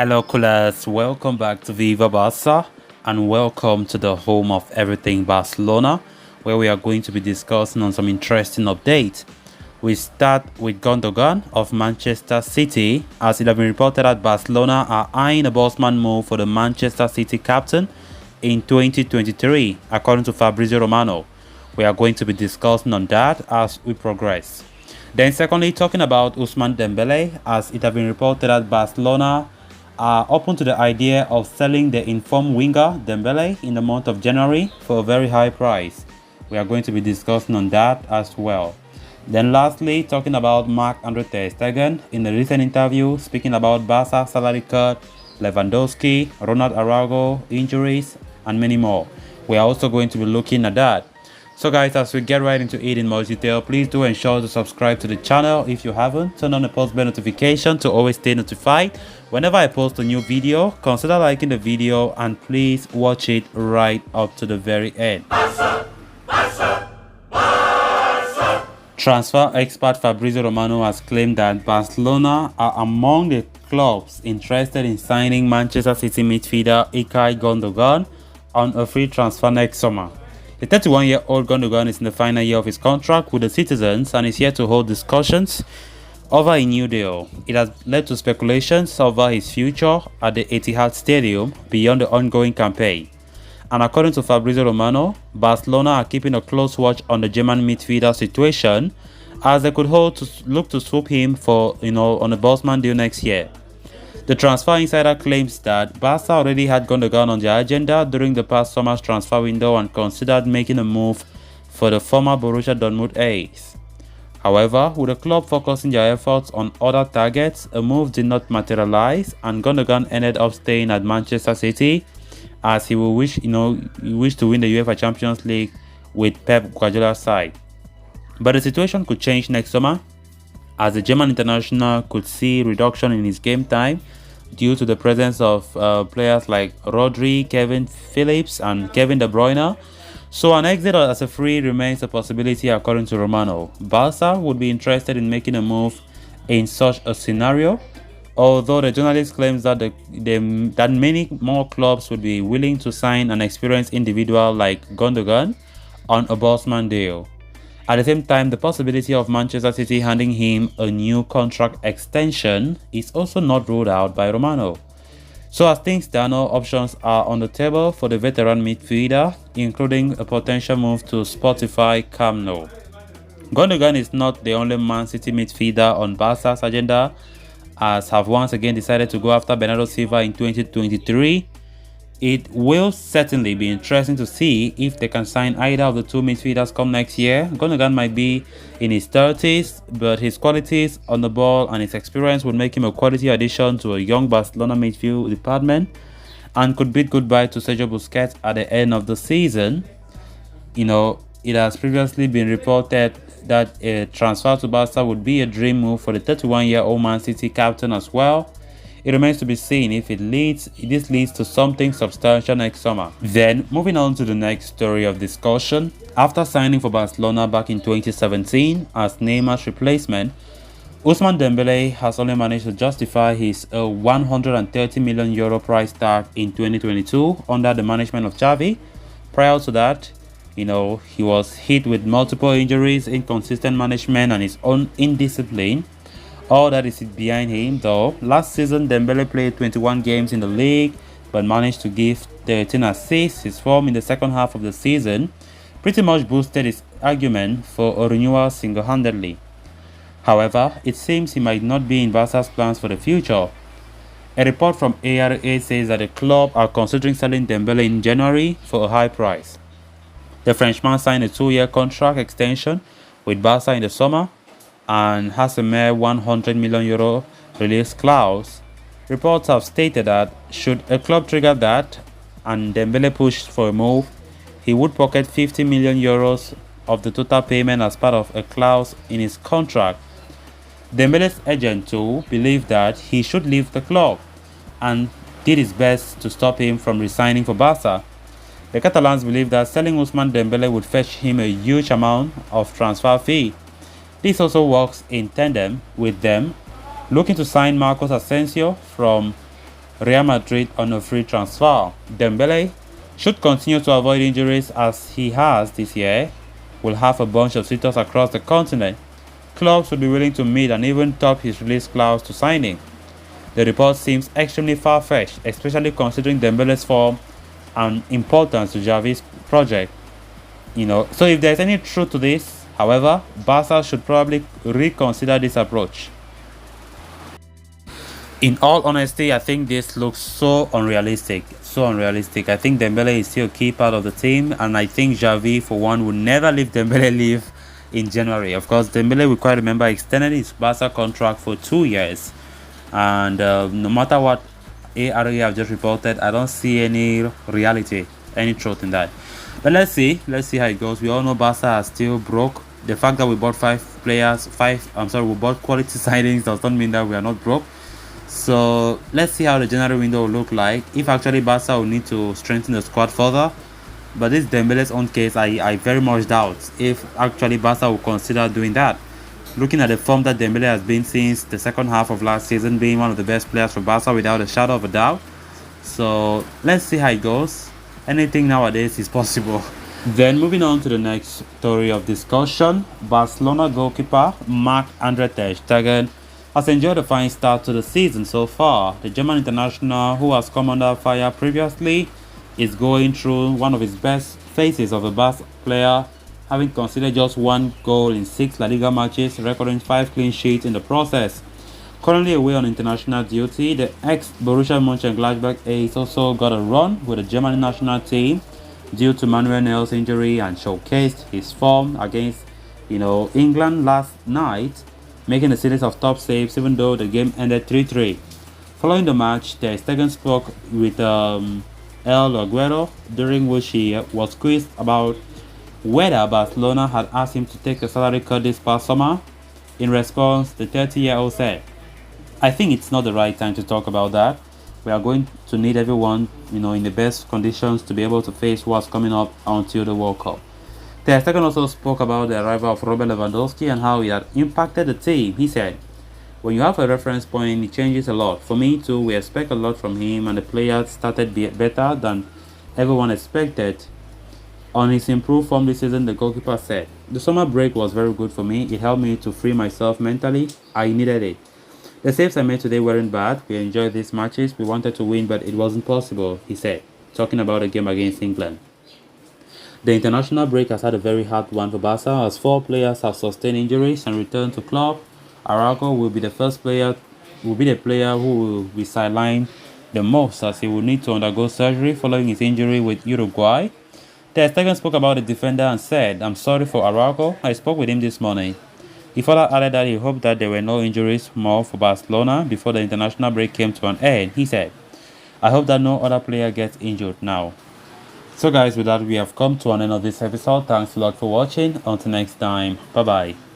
Hello coolers, welcome back to Viva Barca and welcome to the home of everything Barcelona, where we are going to be discussing on some interesting updates. We start with Gundogan of Manchester City, as it has been reported that Barcelona are eyeing a Bosman move for the Manchester City captain in 2023, according to Fabrizio Romano. We are going to be discussing on that as we progress. Then secondly, talking about Ousmane Dembele, as it has been reported that Barcelona are open to the idea of selling the informed winger Dembele in the month of January for a very high price. We are going to be discussing on that as well. Then lastly, talking about Marc-Andre ter Stegen in a recent interview, speaking about Barca salary cut, Lewandowski, Ronald Araujo, injuries, and many more. We are also going to be looking at that. So guys, as we get right into it in more detail, please do ensure to subscribe to the channel if you haven't. Turn on the post bell notification to always stay notified whenever I post a new video. Consider liking the video and please watch it right up to the very end. Barca, Barca, Barca. Transfer expert Fabrizio Romano has claimed that Barcelona are among the clubs interested in signing Manchester City midfielder Ilkay Gundogan on a free transfer next summer. The 31-year-old Gundogan is in the final year of his contract with the Citizens and is here to hold discussions over a new deal. It has led to speculations over his future at the Etihad Stadium beyond the ongoing campaign. And according to Fabrizio Romano, Barcelona are keeping a close watch on the German midfielder situation, as they could look to swoop him for on a Bosman deal next year. The transfer insider claims that Barca already had Gundogan on their agenda during the past summer's transfer window and considered making a move for the former Borussia Dortmund ace. However, with the club focusing their efforts on other targets, a move did not materialize and Gundogan ended up staying at Manchester City, as he will wish to win the UEFA Champions League with Pep Guardiola's side. But the situation could change next summer, as the German international could see reduction in his game time due to the presence of players like Rodri, Kevin Phillips and Kevin De Bruyne. So an exit as a free remains a possibility according to Romano. Barca would be interested in making a move in such a scenario, although the journalist claims that that many more clubs would be willing to sign an experienced individual like Gundogan on a Bosman deal. At the same time, the possibility of Manchester City handing him a new contract extension is also not ruled out by Romano. So as things stand, all options are on the table for the veteran midfielder, including a potential move to Spotify Camp Nou. Gundogan is not the only Man City midfielder on Barca's agenda, as have once again decided to go after Bernardo Silva in 2023. It will certainly be interesting to see if they can sign either of the two midfielders come next year. Gundogan might be in his 30s, but his qualities on the ball and his experience would make him a quality addition to a young Barcelona midfield department and could bid goodbye to Sergio Busquets at the end of the season. It has previously been reported that a transfer to Barca would be a dream move for the 31-year-old Man City captain as well. It remains to be seen if this leads to something substantial next summer. Then, moving on to the next story of discussion. After signing for Barcelona back in 2017 as Neymar's replacement, Ousmane Dembele has only managed to justify his €130 million price tag in 2022 under the management of Xavi. Prior to that, he was hit with multiple injuries, inconsistent management, and his own indiscipline. All that is behind him, though. Last season, Dembele played 21 games in the league, but managed to give 13 assists. His form in the second half of the season pretty much boosted his argument for a renewal single-handedly. However, it seems he might not be in Barca's plans for the future. A report from ARA says that the club are considering selling Dembele in January for a high price. The Frenchman signed a 2-year contract extension with Barca in the summer and has a mere €100 million release clause. Reports have stated that should a club trigger that and Dembele pushed for a move, he would pocket €50 million of the total payment as part of a clause in his contract. Dembele's agent too believed that he should leave the club and did his best to stop him from resigning for Barca. The Catalans believe that selling Ousmane Dembele would fetch him a huge amount of transfer fee. This also works in tandem with them looking to sign Marcos Asensio from Real Madrid on a free transfer. Dembele should continue to avoid injuries as he has this year. Will have a bunch of suitors across the continent. Clubs would be willing to meet and even top his release clause to signing. The report seems extremely far-fetched, especially considering Dembele's form and importance to Xavi's project. So if there's any truth to this, however, Barca should probably reconsider this approach. In all honesty, I think this looks so unrealistic. So unrealistic. I think Dembele is still a key part of the team, and I think Xavi, for one, would never leave Dembele leave in January. Of course, Dembele, we quite remember, extended his Barca contract for 2 years. And no matter what ARE have just reported, I don't see any reality, any truth in that. But let's see how it goes. We all know Barca are still broke. The fact that we bought we bought quality signings does not mean that we are not broke. So let's see how the January window will look like. If actually Barca will need to strengthen the squad further. But this Dembele's own case, I very much doubt if actually Barca will consider doing that. Looking at the form that Dembele has been since the second half of last season, being one of the best players for Barca without a shadow of a doubt. So let's see how it goes. Anything nowadays is possible. Then moving on to the next story of discussion, Barcelona goalkeeper Marc-Andre ter Stegen has enjoyed a fine start to the season so far. The German international, who has come under fire previously, is going through one of his best phases of a Barca player, having conceded just 1 goal in 6 La Liga matches, recording 5 clean sheets in the process. Currently away on international duty, the ex-Borussia Mönchengladbach ace also got a run with the German national team due to Manuel Neuer's injury and showcased his form against England last night, making a series of top saves even though the game ended 3-3. Following the match, ter Stegen spoke with El Aguero, during which he was quizzed about whether Barcelona had asked him to take a salary cut this past summer. In response, the 30-year-old said, "I think it's not the right time to talk about that. We are going to need everyone, in the best conditions to be able to face what's coming up until the World Cup." Ter Stegen also spoke about the arrival of Robert Lewandowski and how it had impacted the team. He said, "When you have a reference point, it changes a lot. For me too, we expect a lot from him, and the players started better than everyone expected." On his improved form this season, the goalkeeper said, "The summer break was very good for me. It helped me to free myself mentally. I needed it. The saves I made today weren't bad. We enjoyed these matches. We wanted to win, but it wasn't possible," he said, talking about the game against England. The international break has had a very hard one for Barca as 4 players have sustained injuries and returned to club. Araujo will be the player who will be sidelined the most, as he will need to undergo surgery following his injury with Uruguay. Ter Stegen spoke about the defender and said, "I'm sorry for Araujo. I spoke with him this morning." He further added that he hoped that there were no injuries more for Barcelona before the international break came to an end. He said, "I hope that no other player gets injured now." So guys, with that we have come to an end of this episode. Thanks a lot for watching. Until next time, bye bye.